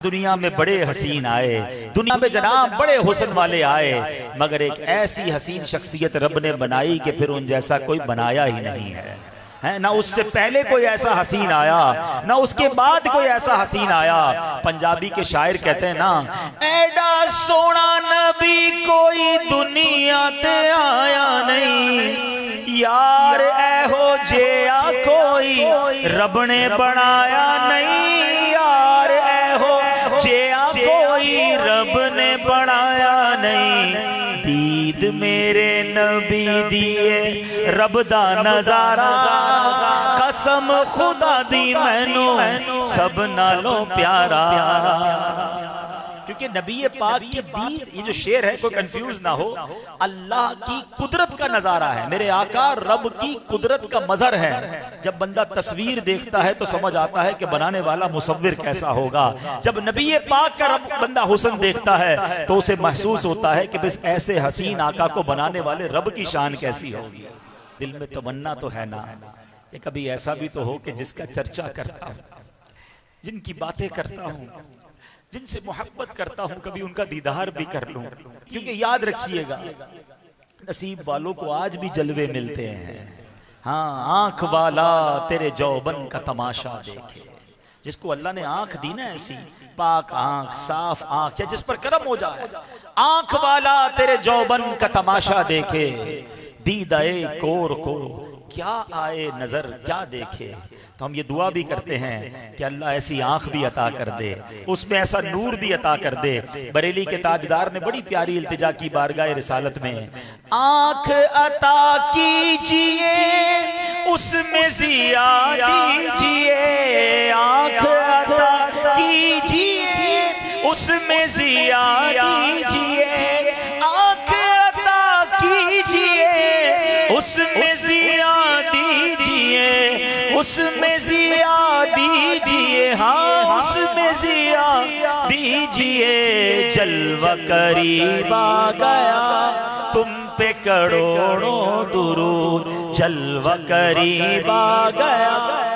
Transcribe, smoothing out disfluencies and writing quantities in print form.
دنیا میں بڑے حسین آئے، دنیا میں جناب بڑے حسن والے آئے، مگر ایک ایسی حسین شخصیت رب نے بنائی کہ پھر ان جیسا کوئی بنایا ہی نہیں ہے۔ نہ اس سے پہلے کوئی ایسا حسین آیا، نہ اس کے بعد کوئی ایسا حسین آیا۔ پنجابی کے شاعر کہتے ہیں نا، ایڈا سونا نبی کوئی دنیا تے آیا نہیں، یار اے ہو جیا کوئی رب نے بنایا نہیں، یار اے ہو جیا کوئی رب نے بنایا نہیں۔ دید میرے نبی دیے رب دا نظارہ، قسم خدا دی مینوں سب نالوں پیارا۔ کیونکہ نبی پاک کی دید، یہ جو شعر ہے کوئی کنفیوز نہ ہو، اللہ کی قدرت کا نظارہ ہے، میرے آقا رب کی قدرت کا مظہر ہے۔ جب بندہ تصویر دیکھتا ہے تو سمجھ آتا ہے کہ بنانے والا مصور کیسا ہوگا۔ جب نبی پاک کا رب بندہ حسن دیکھتا ہے تو اسے محسوس ہوتا ہے کہ بس ایسے حسین آقا کو بنانے والے رب کی شان کیسی ہوگی۔ دل میں تمنا تو ہے نا، یہ کبھی ایسا بھی تو ہو کہ جس کا چرچا کرتا ہوں، جن کی باتیں کرتا ہوں، جن سے محبت کرتا ہوں، کبھی ان کا دیدار بھی کر لوں۔ کیونکہ یاد رکھیے گا، نصیب والوں کو آج بھی جلوے ملتے ہیں۔ ہاں، آنکھ والا تیرے جوبن کا تماشا دیکھے، جس کو اللہ نے آنکھ دی نا ایسی پاک آنکھ، صاف آنکھ، یا جس پر کرم ہو جائے، آنکھ والا تیرے جوبن کا تماشا دیکھے، دیدائے کور کو کیا آئے نظر کیا دیکھے۔ تو ہم یہ دعا بھی کرتے ہیں کہ اللہ ایسی آنکھ بھی عطا کر دے، اس میں ایسا نور بھی عطا کر دے۔ بریلی کے تاجدار نے بڑی پیاری التجا کی بارگاہ رسالت میں، آنکھ عطا کیجئے اس میں ضیا دیجئے، آنکھ عطا کیجئے اس میں ضیا دیجئے، آنکھ عطا کیجئے اس میں ضیا دیجئے، اس میں ضیا دیجئے، ہاں اس میں ضیا دیجئے۔ جلوہ قریب آ گیا تم پہ کروڑوں درود، جلوہ قریب آ گیا